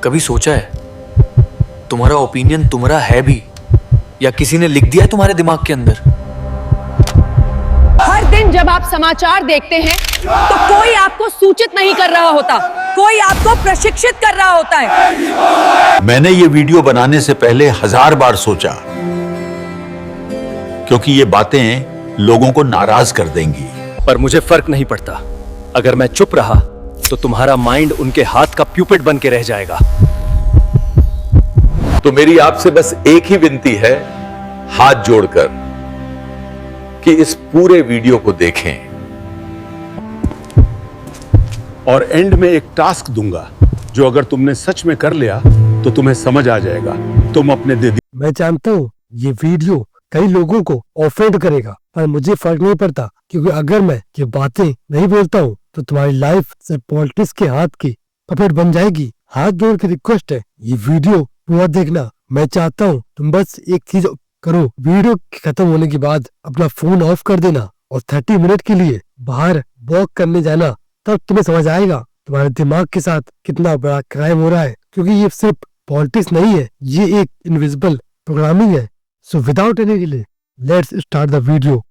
कभी सोचा है तुम्हारा ओपिनियन तुम्हारा है भी या किसी ने लिख दिया है तुम्हारे दिमाग के अंदर? हर दिन जब आप समाचार देखते हैं तो कोई आपको सूचित नहीं कर रहा होता, कोई आपको प्रशिक्षित कर रहा होता है। मैंने ये वीडियो बनाने से पहले 1000 बार सोचा, क्योंकि ये बातें लोगों को नाराज कर देंगी। पर मुझे फर्क नहीं पड़ता। अगर मैं चुप रहा तो तुम्हारा माइंड उनके हाथ का प्यूपेट बन के रह जाएगा। तो मेरी आपसे बस एक ही विनती है, हाथ जोड़कर, कि इस पूरे वीडियो को देखें और एंड में एक टास्क दूंगा जो अगर तुमने सच में कर लिया तो तुम्हें समझ आ जाएगा तुम अपने दीदी। मैं जानता हूँ ये वीडियो कई लोगों को ऑफेंड करेगा, पर मुझे फर्क नहीं पड़ता, क्योंकि अगर मैं ये बातें नहीं बोलता हूँ तो तुम्हारी लाइफ सिर्फ पॉलिटिक्स के हाथ की पपेट बन जाएगी। हाथ जोड़ के रिक्वेस्ट है, ये वीडियो पूरा देखना। मैं चाहता हूँ तुम बस एक चीज करो, वीडियो खत्म होने के बाद अपना फोन ऑफ कर देना और 30 मिनट के लिए बाहर वॉक करने जाना। तब तुम्हें समझ आएगा तुम्हारे दिमाग के साथ कितना बड़ा क्राइम हो रहा है, क्योंकि ये सिर्फ पॉलिटिक्स नहीं है, ये एक इनविजिबल प्रोग्रामिंग है। So without any delay let's start the video.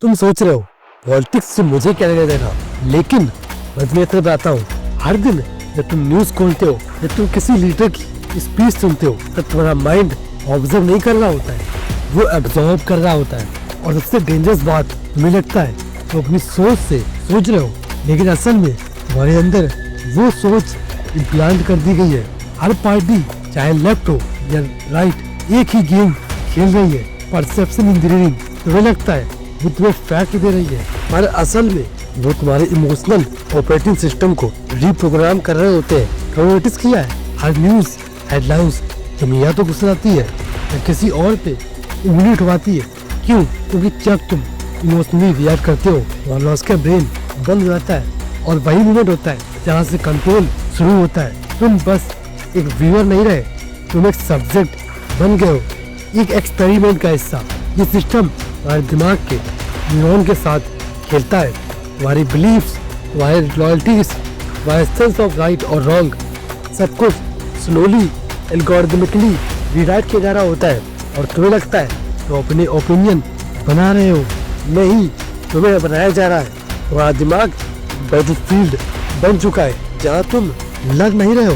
तुम सोच रहे हो पॉलिटिक्स से मुझे क्या लेना देना, लेकिन मैं तुम्हें इतना बताता हूँ, हर दिन जब तुम न्यूज खोलते हो, जब तुम किसी लीडर की स्पीच सुनते हो, तब तुम्हारा माइंड ऑब्जर्व नहीं कर रहा होता है, वो एब्जॉर्ब कर रहा होता है। और सबसे डेंजरस बात तुम्हें लगता है तो अपनी सोच से सोच रहे हो, लेकिन असल में तुम्हारे अंदर वो सोच इम्प्लांट कर दी गई है। हर पार्टी चाहे लेफ्ट हो या राइट एक ही गेम खेल रही है, परसेप्शन इंजीनियरिंग। तुम्हें लगता है वो तुम्हें फैक्ट दे रही है, पर असल में वो तुम्हारे इमोशनल ऑपरेटिंग सिस्टम को रीप्रोग्राम कर रहे होते हैं। कभी नोटिस किया है हर न्यूज हेडलाइंस तुम्हें या तो गुस्सा आती है या किसी और पे उंगली उठवाती है। क्यों? क्योंकि जब तुम इमोशनली रिएक्ट करते हो तो उसका ब्रेन बंद हो जाता है और वही मोमेंट होता है जहाँ से कंट्रोल शुरू होता है। तुम बस एक व्यूअर नहीं रहे, तुम एक सब्जेक्ट बन गए हो, एक एक्सपेरिमेंट का हिस्सा। ये सिस्टम तुम्हारे दिमाग के न्यूरॉन के साथ खेलता है, तुम्हारी बिलीफ्स, तुम्हारी लॉयल्टीज, तुम्हारे सेंस ऑफ राइट और रॉन्ग, सब कुछ स्लोली एल्गोरिथमिकली रीराइट किया जा रहा होता है। और तुम्हें लगता है तो अपने ओपिनियन बना रहे हो, नहीं, तुम्हें बनाया जा रहा है। तुम्हारा दिमाग बैटलफील्ड बन चुका है जहाँ तुम लड़ नहीं रहे हो,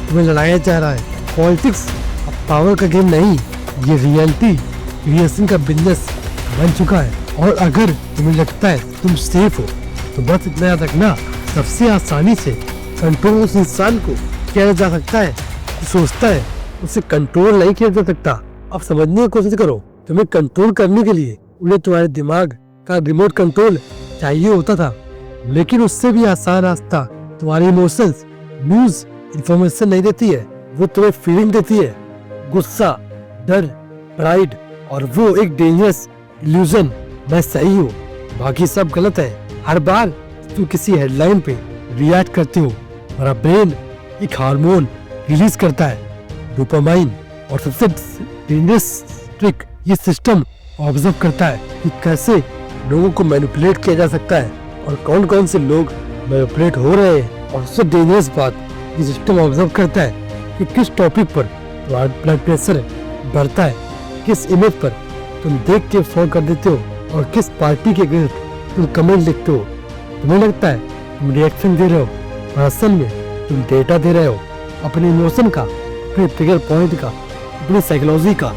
तुम्हें लड़ाया जा रहा है। पॉलिटिक्स अब पावर का गेम नहीं, ये रियलिटी क्रिएशन का बिजनेस बन चुका है। और अगर तुम्हें लगता है तुम सेफ हो तो बस इतना याद रखना, सबसे आसानी से कंट्रोल उस इंसान को किया जा सकता है जो सोचता है उसे कंट्रोल नहीं किया जा सकता। अब समझने की कोशिश करो, तुम्हें कंट्रोल करने के लिए उन्हें तुम्हारे दिमाग का रिमोट कंट्रोल चाहिए होता था, लेकिन उससे भी आसान रास्ता तुम्हारे इमोशंस। न्यूज इंफॉर्मेशन नहीं देती है, वो तुम्हें फीलिंग देती है, गुस्सा, डर, प्राइड, और वो एक डेंजरस इल्यूजन, मैं सही हूँ बाकी सब गलत है। हर बार तुम किसी हेडलाइन पे रिएक्ट करते हो, हमारा ब्रेन एक हार्मोन रिलीज करता है, डोपामाइन, और सबसे डेंजरस ट्रिक, ये सिस्टम ऑब्जर्व करता है कि कैसे लोगों को मैनिपुलेट किया जा सकता है और कौन कौन से लोग मैनिपुलेट हो रहे हैं। और सबसे डेंजरस बात, ये सिस्टम ऑब्जर्व करता है कि किस टॉपिक पर तुम्हारा ब्लड प्रेशर बढ़ता है, किस इमेज पर तुम देख के फॉलो कर देते हो और किस पार्टी के अगेंस्ट तुम कमेंट लिखते हो। तुम्हें लगता है तुम रिएक्शन दे रहे हो, पर असल में तुम डेटा दे रहे हो, अपने इमोशन का, अपने ट्रिगर पॉइंट का, अपनी साइकोलॉजी का।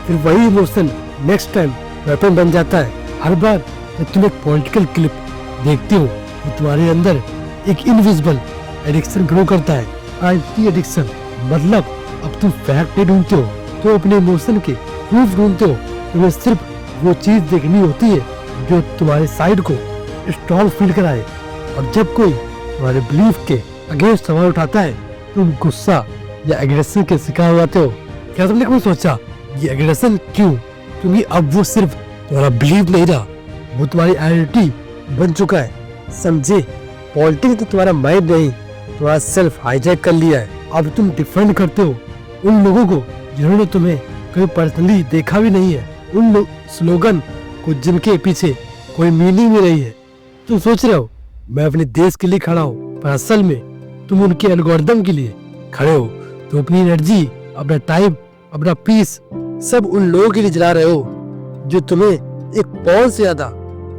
फिर वही इमोशन नेक्स्ट टाइम वेपन बन जाता है। हर बार जब तुम एक पॉलिटिकल क्लिप देखते हो तो तुम्हारे अंदर एक इनविजिबल एडिक्शन ग्रो करता है, आइडेंटिटी एडिक्शन। मतलब अब तुम फैक्ट नहीं ढूंढते हो, तो अपने इमोशन के प्रूफ ढूंढते हो। तुम्हें सिर्फ वो चीज देखनी होती है जो तुम्हारे साइड को स्ट्रॉन्ग फील कराए। और जब कोई तुम्हारे बिलीफ के अगेंस्ट सवाल उठाता है, तुम गुस्सा या एग्रेशन के शिकार हो जाते हो। क्या तुमने कभी सोचा ये एग्रेशन क्यों? क्योंकि अब वो सिर्फ तुम्हारा बिलीव नहीं रहा, वो तुम्हारी आइडेंटिटी बन चुका है। समझे? पॉलिटिक्स तो तुम्हारा माइंड नहीं, तुम्हारा सेल्फ हाईजैक कर लिया है। अब तुम डिफेंड करते हो उन लोगों को जिन्होंने तुम्हें कभी पर्सनली देखा भी नहीं है, उन स्लोगन को जिनके पीछे कोई मीनिंग भी नहीं है। तुम सोच रहे हो मैं अपने देश के लिए खड़ा हूँ, पर असल में तुम उनके एल्गोरिदम के लिए खड़े हो। तुम अपनी एनर्जी, अपना टाइम, अपना पीस सब उन लोगों के लिए जला रहे हो जो तुम्हें एक पॉन से ज्यादा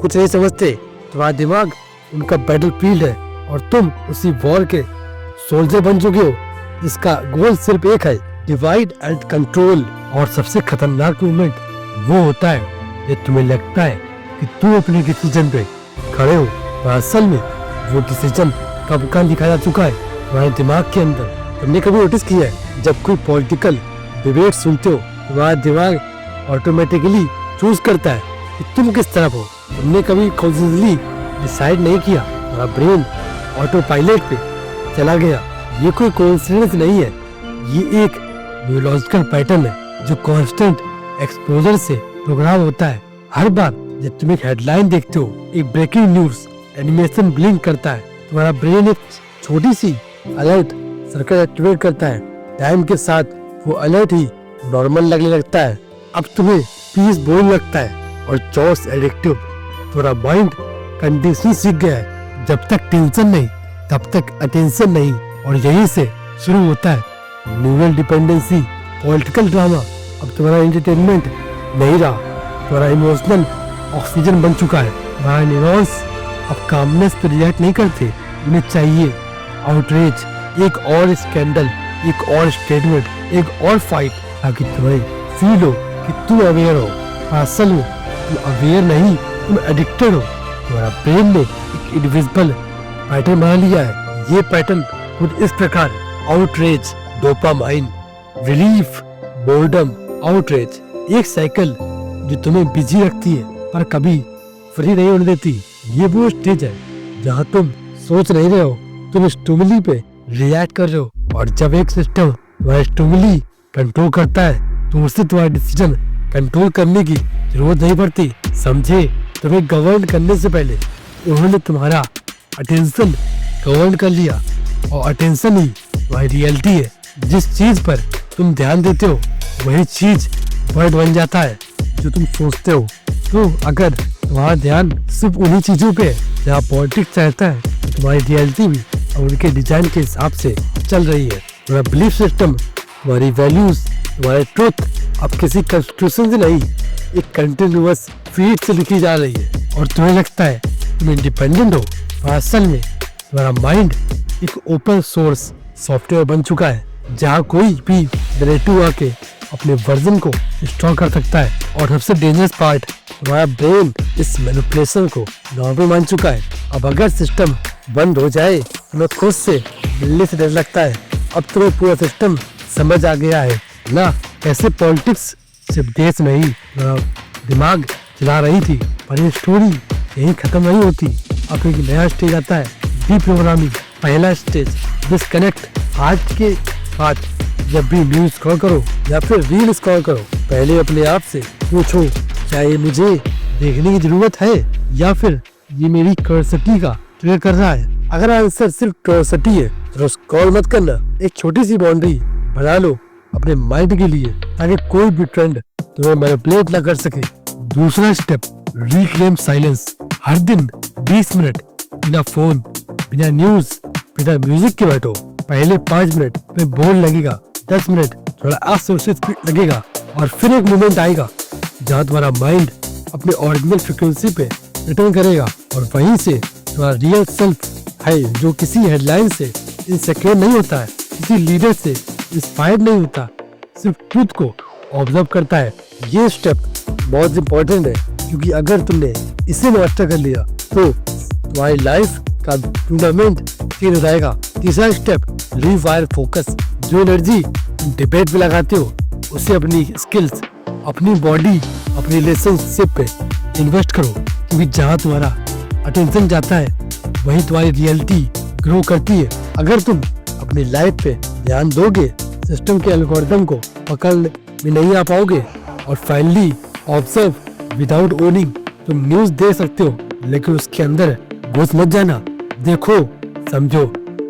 कुछ नहीं समझते। तुम्हारा दिमाग उनका बैटल फील्ड है और तुम उसी वॉर के सोल्जर बन चुके हो जिसका गोल सिर्फ एक है, डिवाइड एंड कंट्रोल। और सबसे खतरनाक मूवमेंट वो होता है जब तुम्हें लगता है कि तुम अपने डिसीजन पे खड़े हो, पर असल में वो डिसीजन कब का लिखा जा चुका है तुम्हारे दिमाग के अंदर। तुमने कभी नोटिस किया है जब कोई पॉलिटिकल डिबेट सुनते हो तुम्हारा दिमाग ऑटोमेटिकली चूज करता है कि तुम किस तरफ हो। तुमने कभी कॉन्शियसली डिसाइड नहीं किया, तुम्हारा ब्रेन ऑटो पायलट पे चला गया। ये कोई कोइंसिडेंस नहीं है, ये एक न्यूरोलॉजिकल पैटर्न है जो कांस्टेंट एक्सपोजर से प्रोग्राम होता है। हर बार जब तुम एक हेडलाइन देखते हो, एक ब्रेकिंग न्यूज एनिमेशन ब्लिंक करता है, तुम्हारा ब्रेन एक छोटी सी अलर्ट सर्कल एक्टिवेट करता है। टाइम के साथ वो अलर्ट ही नॉर्मल लगने लगता है। अब तुम्हें पीस बोरिंग लगता है और चॉइस एडिक्टिव। तुम्हारा माइंड कंडीशनिंग सीख गया है, जब तक टेंशन नहीं तब तक अटेंशन नहीं। और यहीं से शुरू होता है न्यूरल डिपेंडेंसी, पॉलिटिकल ड्रामा। अब तुम्हारा एंटरटेनमेंट नहीं रहा, तुम्हारा इमोशनल ऑक्सीजन बन चुका है। तुम्हारे न्यूरॉन्स अब कामनेस पर रिएक्ट नहीं करते, उन्हें चाहिए आउटरीच, एक और स्कैंडल, एक और स्टेटमेंट, एक और फाइट, ताकि तुम्हें फील हो कि तुम अवेयर हो। असल में तुम अवेयर नहीं, तुम एडिक्टेड हो। तुम्हारा ब्रेन ने एक इनविजिबल पैटर्न बना लिया है। ये पैटर्न कुछ इस प्रकार, outreach, dopamine, relief, boredom, outreach, एक साइकिल जो तुम्हें बिजी रखती है पर कभी फ्री नहीं होने देती। ये वो स्टेज है जहाँ तुम सोच नहीं रहे हो, तुम स्टिमुली पे रिएक्ट कर रहे हो। और जब एक सिस्टम तुम्हारा स्टिमुली कंट्रोल करता है तो उससे तुम्हारा डिसीजन कंट्रोल करने की जरूरत नहीं पड़ती। समझे, तुम्हें गवर्न करने से पहले उन्होंने तुम्हारा अटेंशन गवर्न कर लिया, और अटेंशन ही तुम्हारी रियलिटी है। जिस चीज पर तुम ध्यान देते हो वही चीज वर्ड बन जाता है जो तुम सोचते हो। तो अगर तुम्हारा ध्यान सिर्फ उन्हीं चीजों पे है जहाँ पॉलिटिक्स रहता है, तो तुम्हारी रियलिटी भी और उनके डिजाइन के हिसाब से चल रही है। तुम्हारा बिलीफ सिस्टम, तुम्हारी वैल्यूज, तुम्हारे ट्रुथ अब किसी कॉन्स्टिट्यूशन से नहीं, एक कंटिन्यूअस फीड से लिखी जा रही है। और तुम्हें लगता है तुम इंडिपेंडेंट हो, पर असल में तुम्हारा माइंड एक ओपन सोर्स सॉफ्टवेयर बन चुका है जहाँ कोई भी नैरेटिव आके अपने वर्जन को इंस्टॉल कर सकता है। और सबसे डेंजरस पार्ट, तुम्हारा ब्रेन इस मैनिपुलेशन को नॉर्मल मान चुका है। अब अगर सिस्टम बंद हो जाए तुम्हें खुद से मिलने से डर लगता है। अब तुम्हें पूरा सिस्टम समझ आ गया है ना, कैसे पॉलिटिक्स सिर्फ देश में ही दिमाग चला रही थी, पर ये स्टोरी यही खत्म नहीं होती। अब एक नया स्टेज आता है, डीप्रोग्रामिंग। पहला स्टेज डिस्कनेक्ट। आज के बाद जब भी न्यूज स्क्रॉल करो या फिर रील स्क्रॉल करो, पहले अपने आप से पूछो क्या ये मुझे देखने की जरूरत है या फिर ये मेरी क्यूरियोसिटी का ट्रिगर कर रहा है। अगर आंसर सिर्फ क्यूरियोसिटी है तो स्क्रॉल मत करना। एक छोटी सी बाउंड्री बना लो अपने माइंड के लिए ताकि कोई भी ट्रेंड तुम्हें मैनिपुलेट ना कर सके। दूसरा स्टेप, रिक्लेम साइलेंस। हर दिन 20 मिनट बिना फोन, बिना न्यूज, बिना म्यूजिक के बैठो। पहले 5 मिनट में बोर लगेगा, 10 मिनट थोड़ा असोसिएट लगेगा, और फिर एक मोमेंट आएगा जहाँ तुम्हारा माइंड अपने ओरिजिनल फ्रिक्वेंसी पे रिटर्न करेगा। और वहीं से तुम्हारा रियल सेल्फ है जो किसी हेडलाइन से इनसिक्योर नहीं होता है, किसी लीडर से इंस्पायर्ड नहीं होता, सिर्फ ट्रुथ को ऑब्जर्व करता है। ये स्टेप बहुत इंपॉर्टेंट है क्योंकि अगर तुमने इसे मास्टर कर लिया तो तुम्हारी लाइफ का टूर्नामेंट चेंज हो जाएगा। तीसरा स्टेप, रीवायर फोकस। जो एनर्जी तुम डिबेट में लगाते हो उसे अपनी स्किल्स, अपनी बॉडी, अपनी रिलेशनशिप पे इन्वेस्ट करो, क्योंकि जहाँ तुम्हारा अटेंशन जाता है वही तुम्हारी रियलिटी ग्रो करती है। अगर तुम अपनी लाइफ पे ध्यान दोगे, सिस्टम के एल्गोरिथम को पकड़ में नहीं आ पाओगे। और फाइनली, ऑब्जर्व विदाउट ओनिंग। तुम न्यूज देख सकते हो लेकिन उसके अंदर घुस मत जाना। देखो, समझो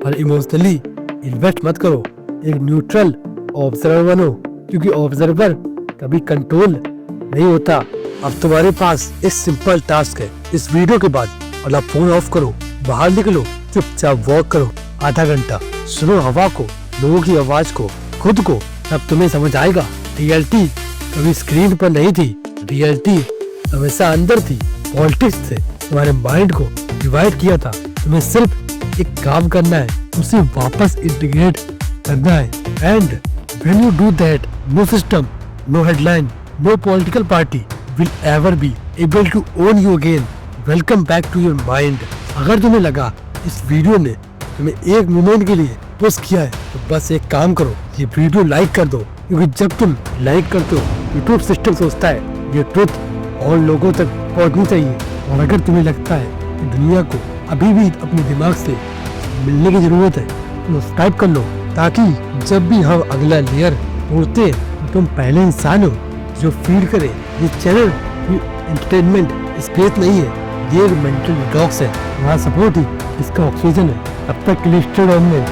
और इमोशनली इन्वेस्ट मत करो। एक न्यूट्रल ऑब्जर्वर बनो, क्योंकि ऑब्जर्वर कभी कंट्रोल नहीं होता। अब तुम्हारे पास एक सिंपल टास्क है, इस वीडियो के बाद अपना फोन ऑफ करो, बाहर निकलो, चुपचाप वॉक करो आधा घंटा, सुनो हवा को, लोगों की आवाज को, खुद को, तब तुम्हें समझ आएगा रियलिटी कभी स्क्रीन पर नहीं थी, रियलिटी हमेशा अंदर थी। पॉलिटिक्स से तुम्हारे माइंड को डिवाइड किया था, तुम्हें सिर्फ एक काम करना है, उसे वापस इंटीग्रेट करना है। And when you do that, no system, no headline, no political party will ever be able to own you again. Welcome back to your mind. अगर तुम्हें लगा इस वीडियो ने तुम्हें एक मोमेंट के लिए पुश किया है तो बस एक काम करो, ये वीडियो लाइक कर दो, क्योंकि जब तुम लाइक करते हो यूट्यूब सिस्टम सोचता है ये ट्रुथ और लोगों तक पहुंचनी चाहिए। और अगर तुम्हें लगता है कि दुनिया को अभी भी अपने दिमाग से मिलने की जरूरत है तो सब्सक्राइब कर लो, ताकि जब भी हम अगला लेयर उड़ते हैं तो तुम पहले इंसान हो जो फील करे। ये चैनल एंटरटेनमेंट स्पेस नहीं है, ये एक मेंटल डिटॉक्स है, तुम्हारा सपोर्ट ही इसका ऑक्सीजन है। अब तक के लिए स्टे ऑनलाइन,